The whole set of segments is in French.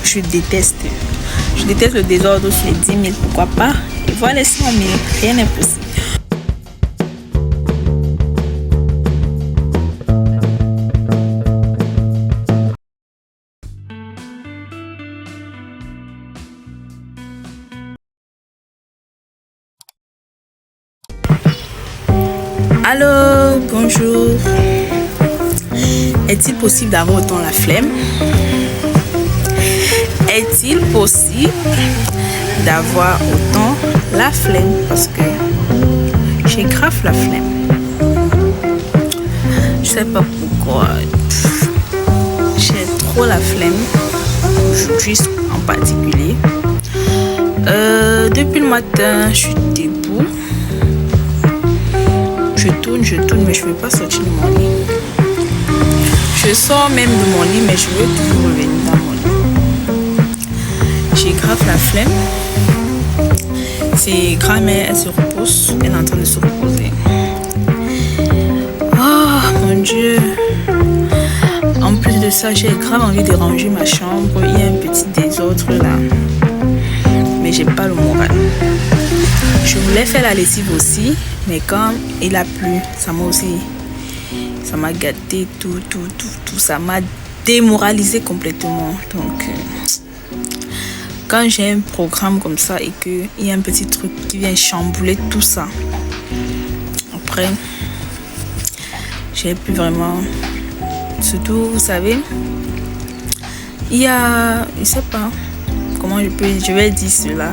je déteste. Je déteste le désordre sur les 10 000, pourquoi pas. Et voilà les 100 000, rien n'est possible. Allô, bonjour. Est-il possible d'avoir autant la flemme? Est-il possible d'avoir autant la flemme? Parce que j'ai grave la flemme. Je sais pas pourquoi. J'ai trop la flemme. Aujourd'hui en particulier. Depuis le matin, je suis debout. Je tourne, mais je ne veux pas sortir de mon lit. Je sors même de mon lit, mais je veux toujours revenir dans mon lit. J'ai grave la flemme. C'est grand-mère, elle se repose. Elle est en train de se reposer. Oh mon Dieu. En plus de ça, j'ai grave envie de ranger ma chambre. Il y a un petit désordre là. Mais j'ai pas le moral. Je voulais faire la lessive aussi, mais quand il a plu, ça m'a gâté tout, ça m'a démoralisé complètement. Donc, quand j'ai un programme comme ça et qu'il y a un petit truc qui vient chambouler tout ça, après, j'ai plus vraiment... Surtout, vous savez, il y a... Je sais pas comment je vais dire cela.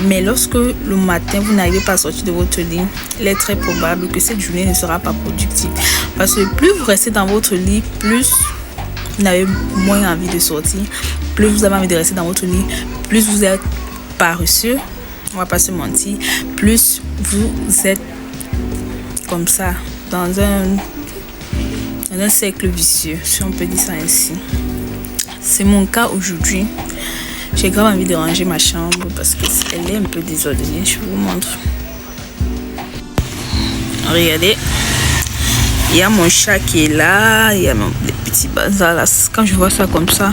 Mais lorsque le matin, vous n'arrivez pas à sortir de votre lit, il est très probable que cette journée ne sera pas productive. Parce que plus vous restez dans votre lit, plus vous avez moins envie de sortir. Plus vous avez envie de rester dans votre lit, plus vous êtes paresseux. On va pas se mentir. Plus vous êtes comme ça, dans un cercle vicieux, si on peut dire ça ainsi. C'est mon cas aujourd'hui. J'ai grave envie de ranger ma chambre parce qu'elle est un peu désordonnée. Je vous montre. Regardez. Il y a mon chat qui est là. Il y a des petits bazars là. Quand je vois ça comme ça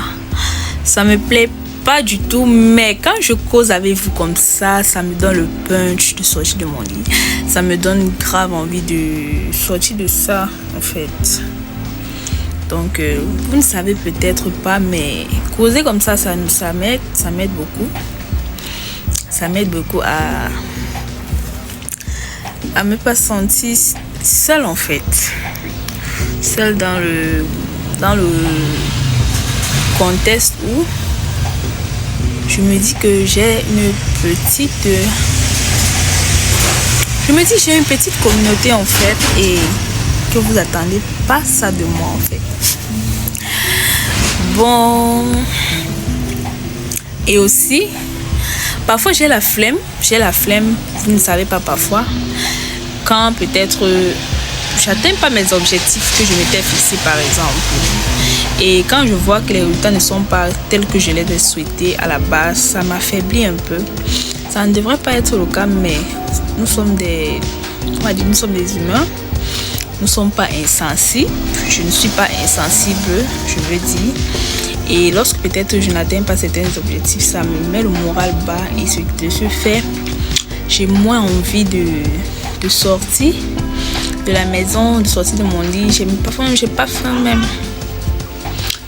me plaît pas du tout. Mais quand je cause avec vous comme ça me donne le punch de sortir de mon lit. Ça me donne grave envie de sortir de ça en fait. Donc, vous ne savez peut-être pas, mais causer comme ça m'aide beaucoup. Ça m'aide beaucoup à me pas sentir seule en fait. Seule dans le contexte où je me dis que j'ai une petite communauté en fait et que vous attendez pas ça de moi en fait. Bon, et aussi parfois j'ai la flemme, vous ne savez pas parfois quand peut-être j'atteins pas mes objectifs que je m'étais fixé par exemple, et quand je vois que les résultats ne sont pas tels que je les ai souhaités à la base, ça m'affaiblit un peu. Ça ne devrait pas être le cas, mais nous sommes des humains. Nous ne sommes pas insensibles. Je ne suis pas insensible, je veux dire. Et lorsque peut-être je n'atteins pas certains objectifs, ça me met le moral bas. Et de ce fait, j'ai moins envie de sortir de la maison, de sortir de mon lit. J'ai pas faim même.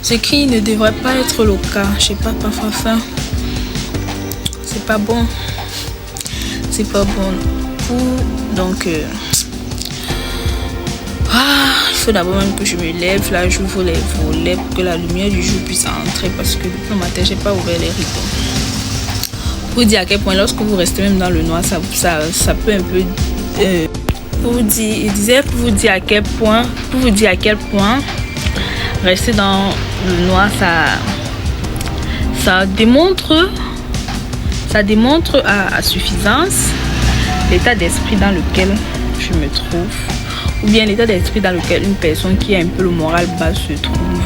Ce qui ne devrait pas être le cas. J'ai pas parfois faim. C'est pas bon. C'est pas bon. Donc... il faut d'abord même que je me lève. Là, j'ouvre les volets pour que la lumière du jour puisse entrer parce que depuis le matin, j'ai pas ouvert les rideaux. Pour vous dire à quel point, lorsque vous restez même dans le noir, ça peut un peu. Pour vous dire à quel point, rester dans le noir, ça démontre à suffisance l'état d'esprit dans lequel je me trouve. Ou bien l'état d'esprit dans lequel une personne qui a un peu le moral bas se trouve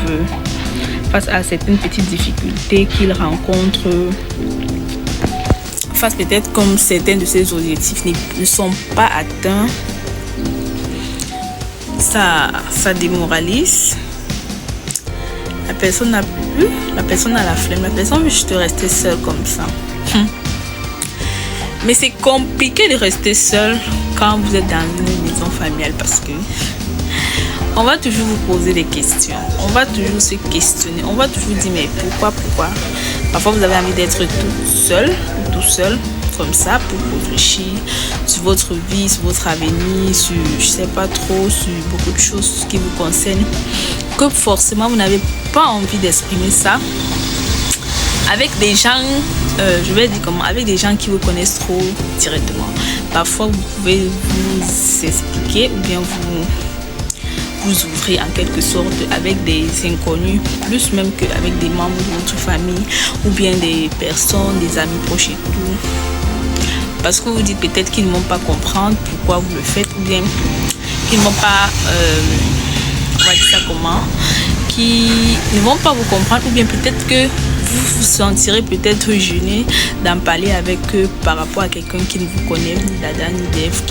face à certaines petites difficultés qu'il rencontre, face peut-être comme certains de ses objectifs ne sont pas atteints. Ça démoralise. La personne n'a plus, la personne a la flemme, la personne veut juste rester seule comme ça. Mais c'est compliqué de rester seul quand vous êtes dans une maison familiale parce que on va toujours vous poser des questions. On va toujours se questionner. On va toujours dire mais pourquoi? Parfois vous avez envie d'être tout seul ou tout seul comme ça pour réfléchir sur votre vie, sur votre avenir, sur je sais pas trop, sur beaucoup de choses qui vous concernent. Que forcément vous n'avez pas envie d'exprimer ça avec des gens, je vais dire comment, avec des gens qui vous connaissent trop directement. Parfois vous pouvez vous expliquer ou bien vous ouvrir en quelque sorte avec des inconnus, plus même qu'avec des membres de votre famille ou bien des personnes, des amis proches et tout. Parce que vous dites peut-être qu'ils ne vont pas comprendre pourquoi vous le faites ou bien qu'ils ne vont pas, on va dire ça comment, qui ne vont pas vous comprendre ou bien peut-être que vous vous sentirez peut-être gêné d'en parler avec eux par rapport à quelqu'un qui ne vous connaît ni d'Adam ni d'Ève,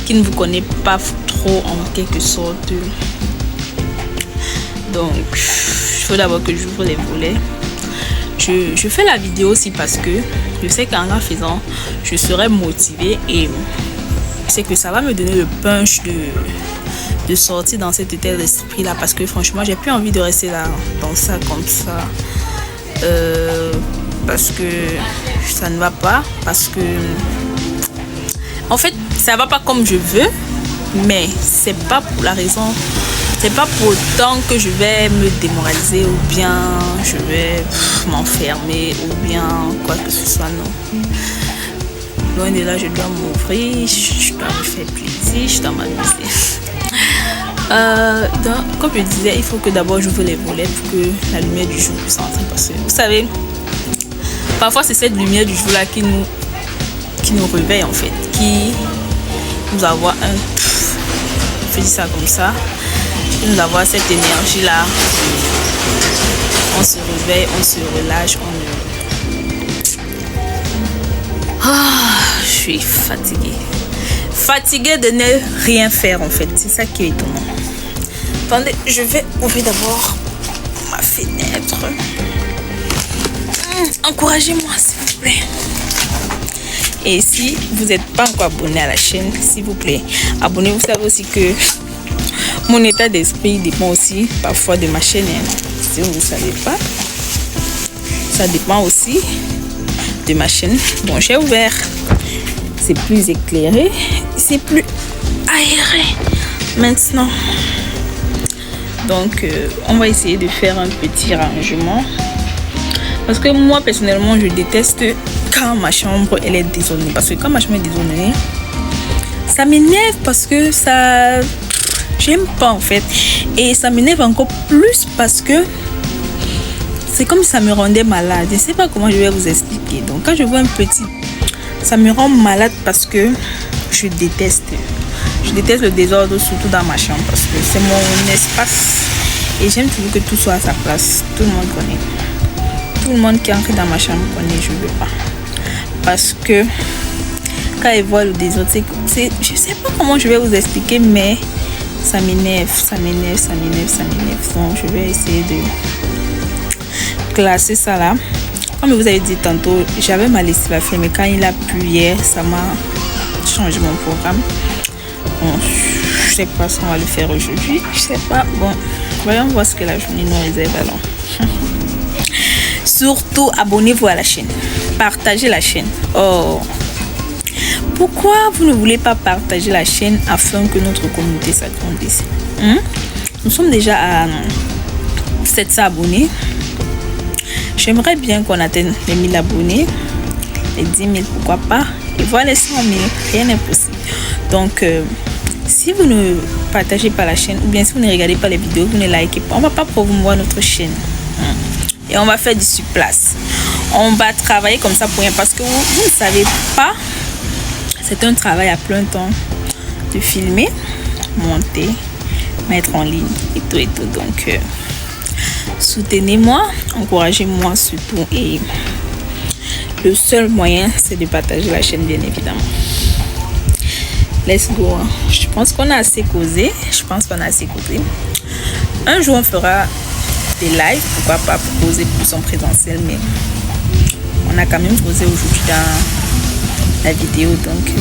qui ne vous connaît pas trop en quelque sorte. Donc il faut d'abord que j'ouvre les volets. Je fais la vidéo aussi parce que je sais qu'en la faisant je serai motivée et c'est que ça va me donner le punch de sortir dans cet état d'esprit là, parce que franchement j'ai plus envie de rester là dans ça comme ça, parce que ça ne va pas, parce que en fait ça va pas comme je veux, mais c'est pas pour la raison, c'est pas pour autant que je vais me démoraliser ou bien je vais m'enfermer ou bien quoi que ce soit, non. Loin de là, je dois m'ouvrir, je dois me faire plaisir, je dois m'amuser. Donc, comme je disais, il faut que d'abord j'ouvre les volets pour que la lumière du jour puisse entrer. Parce que vous savez, parfois c'est cette lumière du jour là qui nous réveille en fait, qui nous envoie je dis ça comme ça, qui nous envoie cette énergie là. On se réveille, on se relâche, je suis fatiguée. Fatiguée de ne rien faire en fait. C'est ça qui est étonnant. Attendez, je vais ouvrir d'abord ma fenêtre. Encouragez-moi s'il vous plaît. Et si vous n'êtes pas encore abonné à la chaîne, s'il vous plaît, abonnez-vous. Vous savez aussi que mon état d'esprit dépend aussi parfois de ma chaîne. Si vous ne savez pas, ça dépend aussi de ma chaîne. Bon, j'ai ouvert. C'est plus éclairé, c'est plus aéré maintenant. Donc on va essayer de faire un petit rangement parce que moi personnellement je déteste quand ma chambre elle est désordonnée, parce que quand ma chambre est désordonnée ça m'énerve, parce que ça j'aime pas en fait, et ça m'énerve encore plus parce que c'est comme si ça me rendait malade. Je sais pas comment je vais vous expliquer. Donc quand je vois un petit, ça me rend malade parce que je déteste le désordre, surtout dans ma chambre, parce que c'est mon espace et j'aime toujours que tout soit à sa place. Tout le monde connaît, tout le monde qui entre dans ma chambre connaît. Je veux pas, parce que quand ils voient le désordre, c'est je sais pas comment je vais vous expliquer, mais ça m'énerve. Donc je vais essayer de classer ça là. Comme vous avez dit tantôt, j'avais ma lessive à faire, mais quand il a plu hier, ça m'a changé mon programme. Bon, je sais pas si on va le faire aujourd'hui. Je sais pas. Bon, voyons voir ce que la journée nous réserve alors. Surtout, abonnez-vous à la chaîne. Partagez la chaîne. Oh, pourquoi vous ne voulez pas partager la chaîne afin que notre communauté s'agrandisse? Nous sommes déjà à 700 abonnés. J'aimerais bien qu'on atteigne les 1000 abonnés, les 10 000, pourquoi pas, et voir les 100 000. Rien n'est possible. Donc, si vous ne partagez pas la chaîne, ou bien si vous ne regardez pas les vidéos, vous ne likez pas, on ne va pas promouvoir notre chaîne. Et on va faire du sur place. On va travailler comme ça pour rien, parce que vous ne savez pas, c'est un travail à plein temps de filmer, monter, mettre en ligne et tout. Donc, soutenez-moi, encouragez-moi surtout, et le seul moyen c'est de partager la chaîne, bien évidemment. Let's go. Je pense qu'on a assez causé. Un jour on fera des lives, pourquoi pas proposer plus en présentiel, mais on a quand même posé aujourd'hui dans la vidéo, donc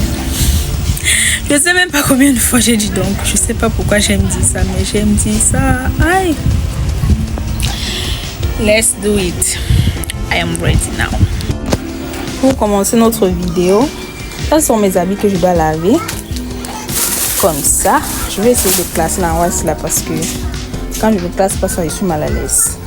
je sais même pas combien de fois j'ai dit donc, je sais pas pourquoi j'aime dire ça, mais j'aime dire ça. Aïe. Let's do it. I am ready now. Pour commencer notre vidéo, ce sont mes habits que je dois laver. Comme ça. Je vais essayer de placer l'envers là parce que quand je ne place pas ça, je suis mal à l'aise.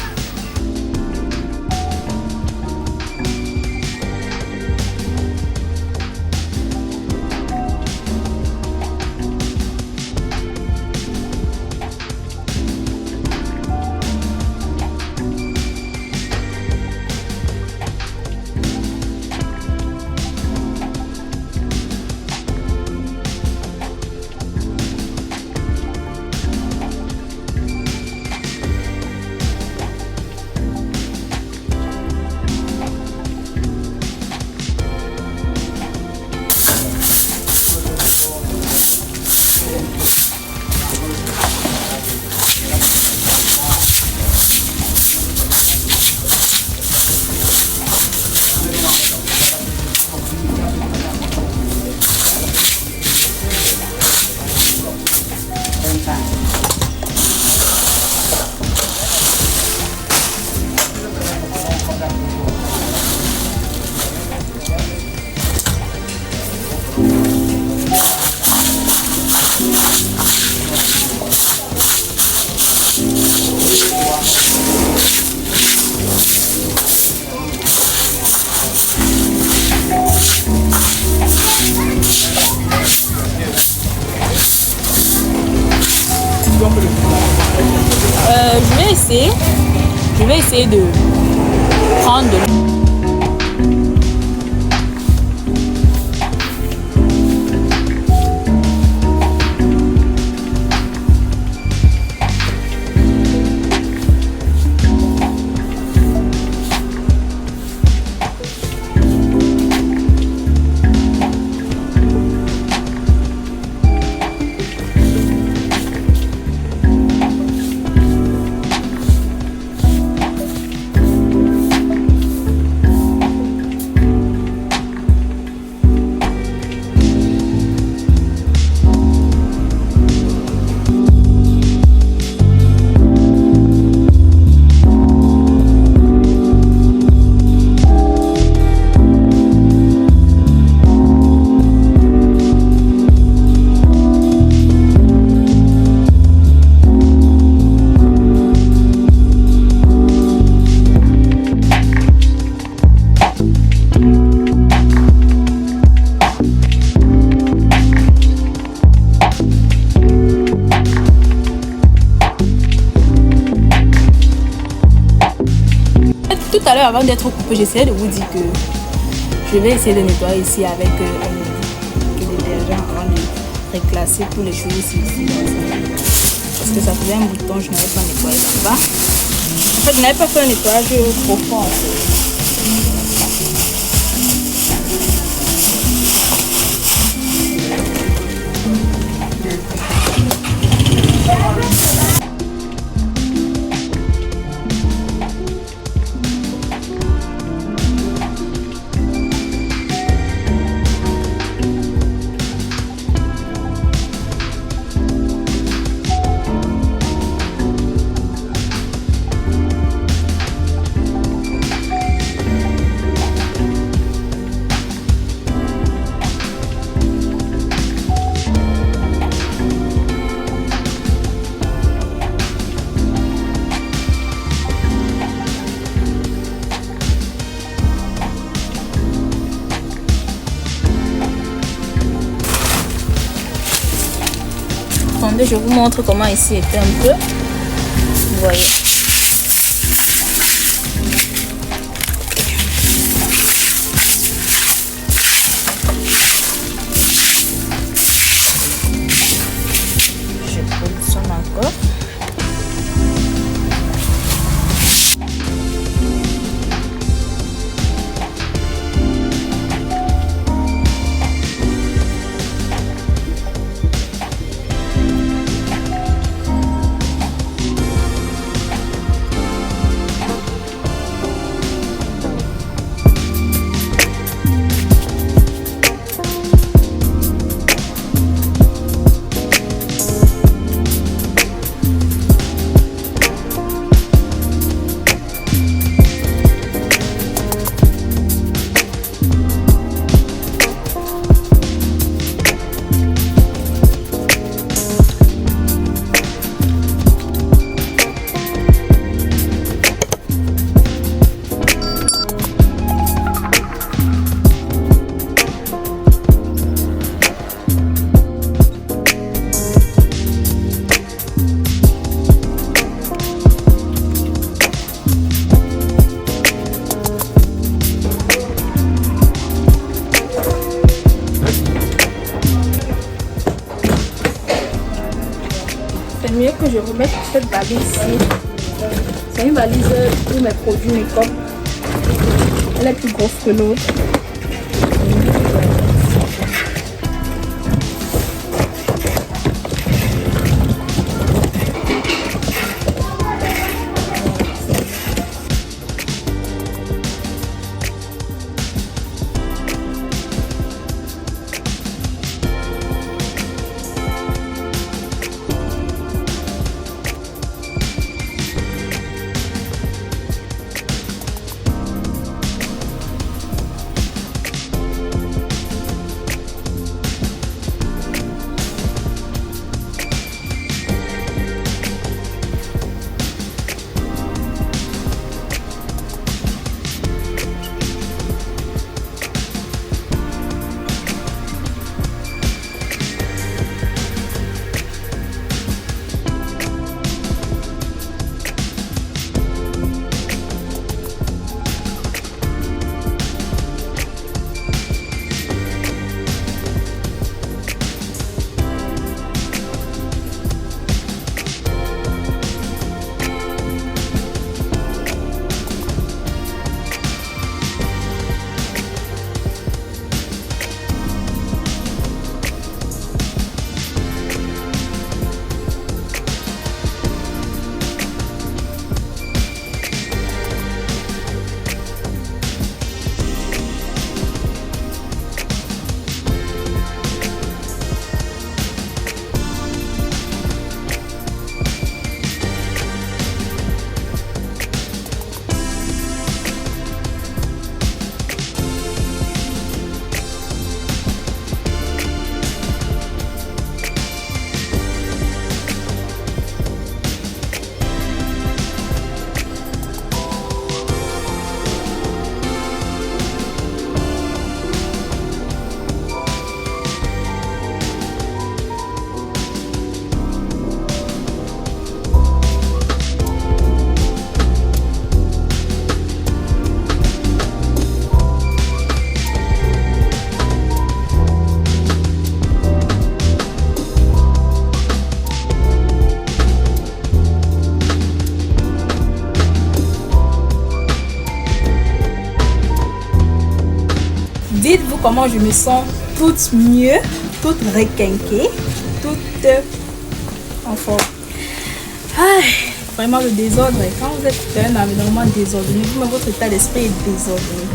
Je vais essayer de prendre de l'eau. Tout à l'heure, avant d'être coupé, j'essayais de vous dire que je vais essayer de nettoyer ici avec le détergent avant de reclasser tous les choses ici. Parce que ça faisait un bout de temps, je n'avais pas nettoyé là-bas. En fait, je n'avais pas fait un nettoyage profond. En fait. Attendez, je vous montre comment ici était un peu. Vous voyez. Je positionne encore. je remets cette valise ici. C'est une valise pour mes produits make-up. Elle est plus grosse que l'autre. Dites-vous comment je me sens toute mieux, toute requinquée, toute en forme. Vraiment le désordre, quand vous êtes dans un environnement désordonné, vous-même votre état d'esprit est désordonné.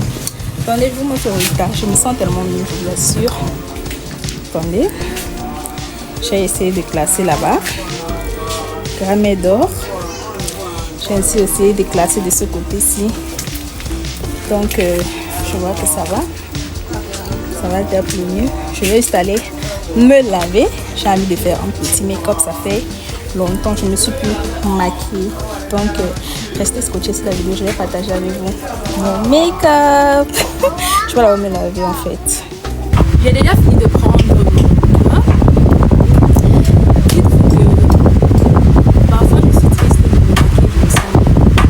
Attendez, je vous montre le résultat. Je me sens tellement mieux, je vous l'assure. Attendez. J'ai essayé de classer là-bas. Grammet d'or. J'ai ainsi essayé de classer de ce côté-ci. Donc, je vois que ça va. Ça va être un peu mieux. Je vais juste aller me laver. J'ai envie de faire un petit make-up. Ça fait longtemps que je ne me suis plus maquillée. Donc, restez scotchés sur la vidéo. Je vais partager avec vous mon make-up. Je vais aller me laver en fait. J'ai déjà fini de prendre mon bain. Dites-vous que parfois je suis triste de me maquiller. Je me sens mieux.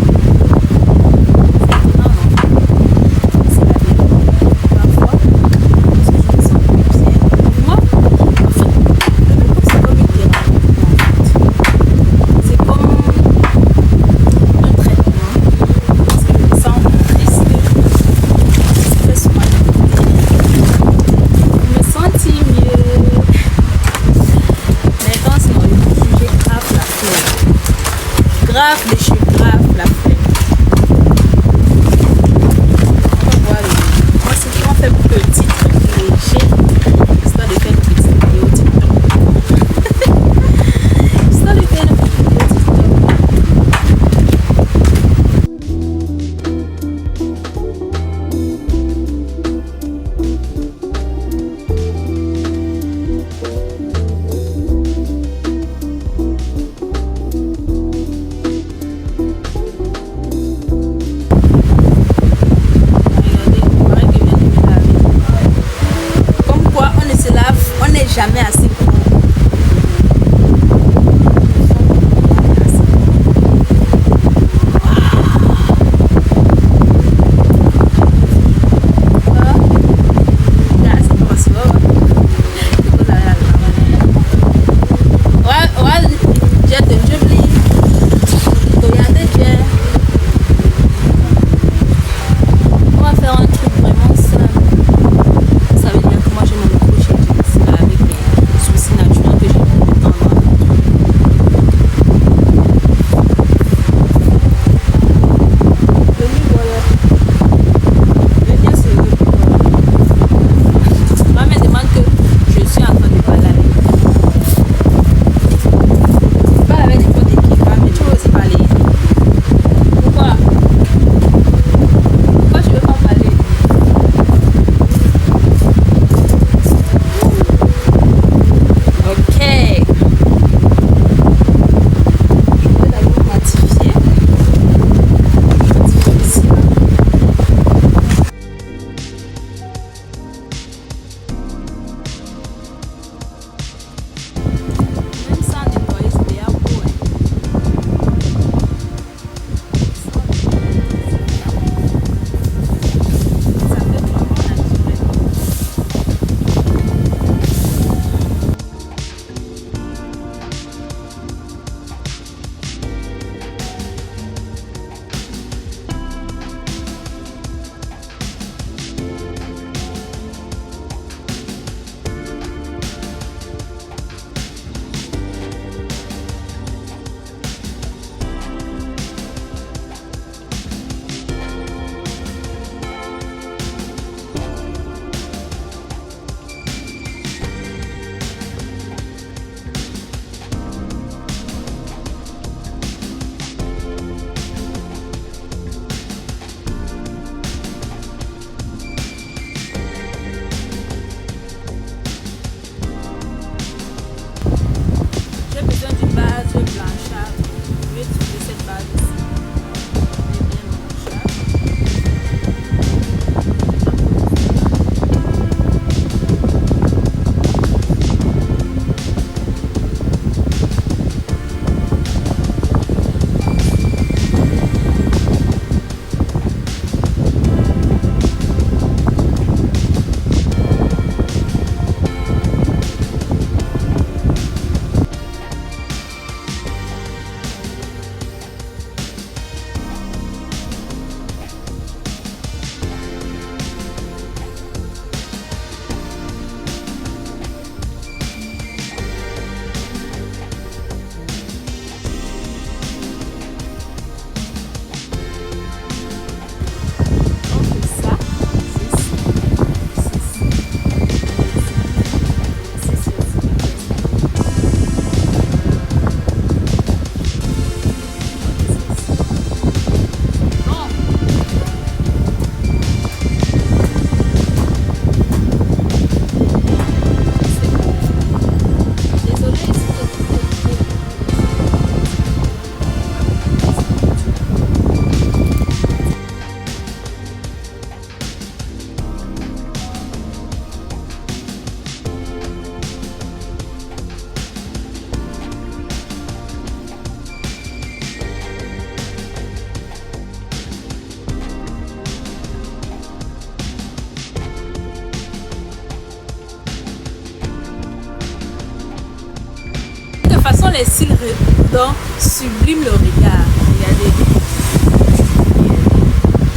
quand les cils redondants subliment le regard. Regardez.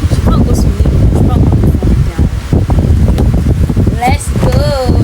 Je n'ai pas encore souligné, je ne pas encore le faire bien. Let's go.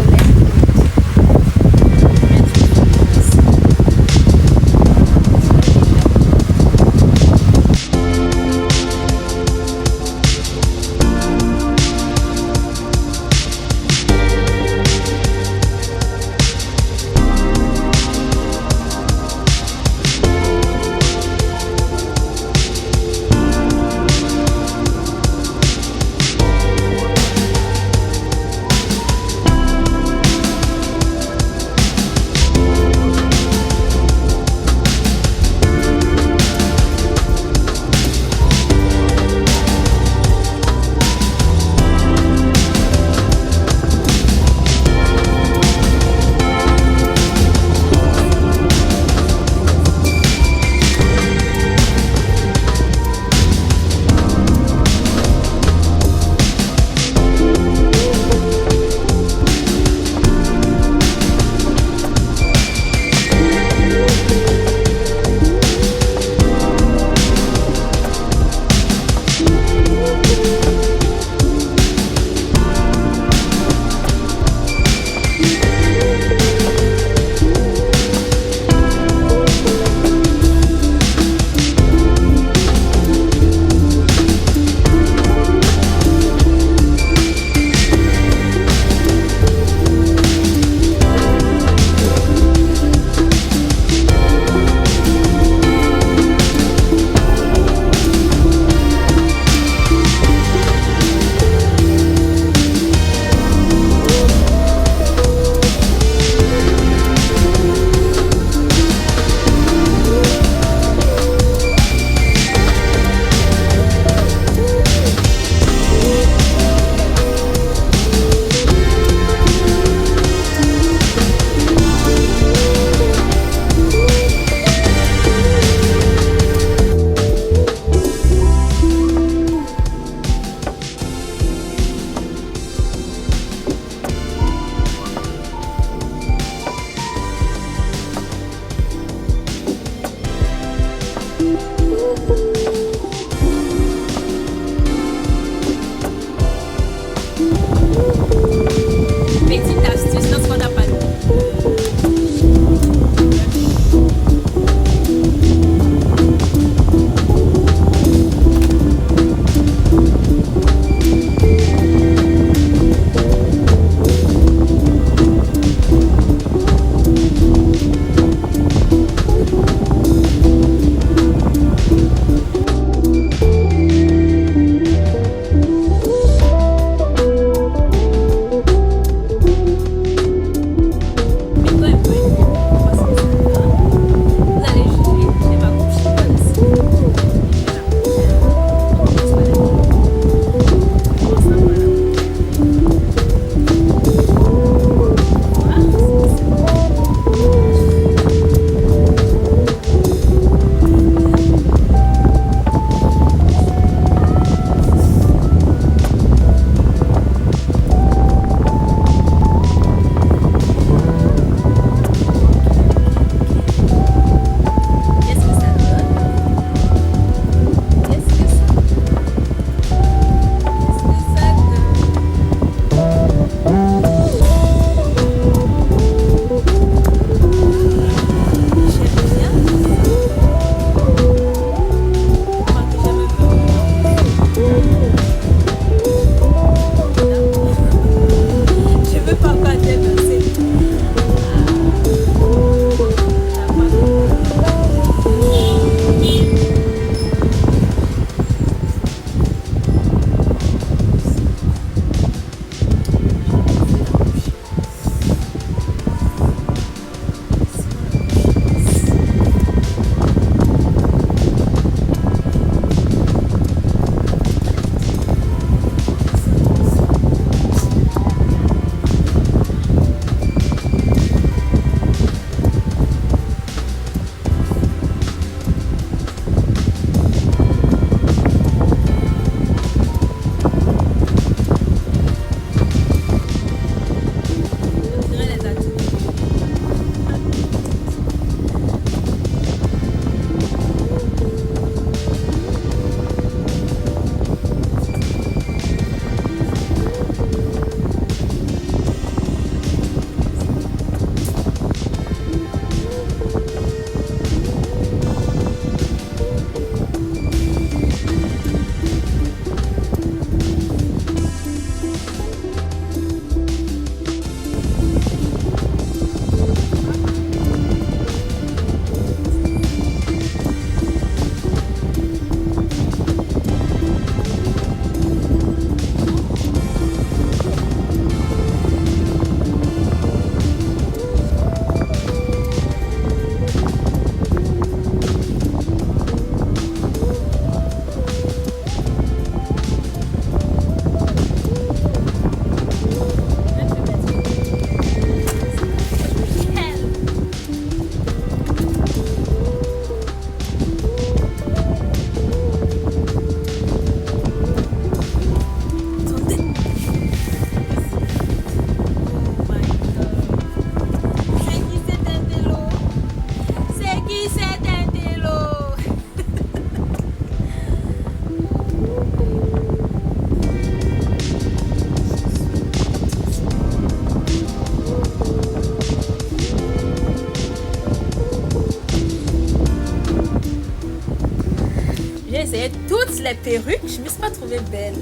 enlevé toutes les perruques. Je me suis pas trouvée belle.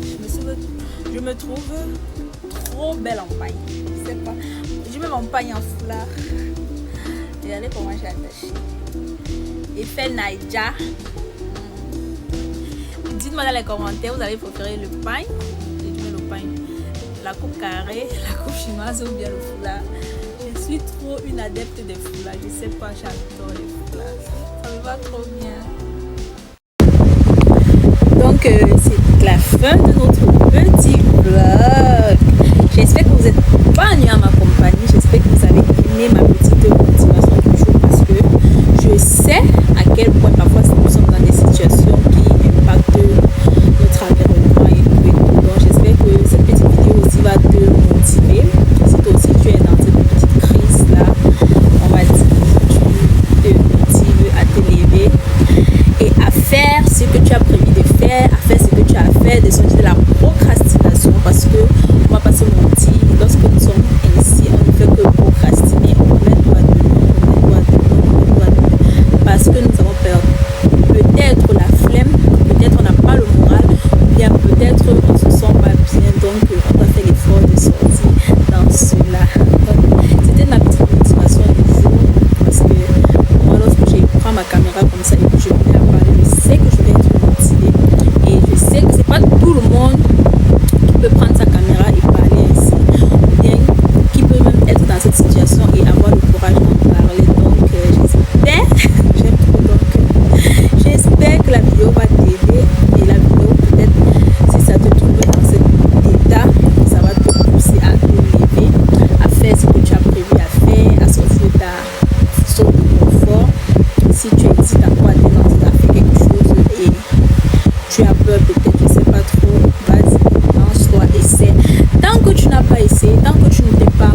Je me trouve trop belle en paille. Je sais pas. Je mets mon paille en foulard. Regardez comment j'ai attaché. Effet Naija. Dites-moi dans les commentaires, vous avez préféré le paille. J'ai dit le paille. La coupe carrée, la coupe chinoise ou bien le foulard. Je suis trop une adepte des foulards. Je sais pas, j'adore les foulards. Ça me va trop bien. Donc, c'est la fin de notre petit vlog. J'espère que vous n'êtes pas venus à ma compagnie. J'espère que vous avez aimé ma petite motivation du jour parce que je sais à quel point parfois nous sommes dans des situations qui impactent notre environnement et tout. Donc, j'espère que cette petite vidéo aussi va te motiver. Si toi aussi tu es dans cette petite crise là, on va dire, tu te motives à te lever et à faire ce que tu as prévu de faire, à faire ce que tu as fait, de sortir de la procrastination parce que on va pas se mentir, lorsque nous sommes ainsi, on ne fait que procrastiner, on met doigt de parce que nous avons peur. Peut-être la flemme, peut-être on n'a pas le moral, ou bien peut-être on ne se sent pas bien, donc on doit faire l'effort de sortir dans cela. Donc c'était ma petite motivation du jour parce que moi lorsque je prends ma caméra comme ça et que je me mets à parler, je sais que je vais être motivée et je sais que c'est pas tout le monde qui peut prendre sa caméra et parler ainsi, ou bien qui peut même être dans cette situation et avoir le courage d'en parler. Donc j'espère, j'aime trop, donc j'espère que la vidéo va t'aider et la vidéo peut-être si ça te trouve dans cet état, ça va te pousser à te lever, à faire ce que tu as prévu à faire, à sortir de ta zone de confort. Si tu hésites à quoi te lancer à faire quelque chose et tu as peur peut-être, je sais pas trop, vas-y, lance-toi, essaie. Tant que tu n'as pas essayé, tant que tu ne t'es pas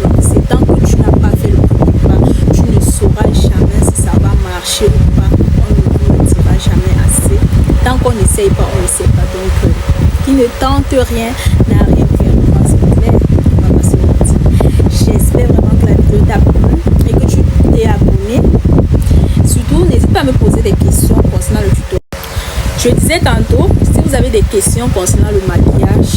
lancé, tant que tu n'as pas fait le premier pas, tu ne sauras jamais si ça va marcher ou pas. On ne le dira jamais assez. Tant qu'on n'essaye pas, on ne sait pas. Donc, qui ne tente rien n'a rien fait. C'est clair, on va pas se mentir. J'espère vraiment que la vidéo t'a plu et que tu t'es abonné. Surtout, n'hésite pas à me poser des questions concernant le tuto. Je disais tantôt, si vous avez des questions concernant le maquillage,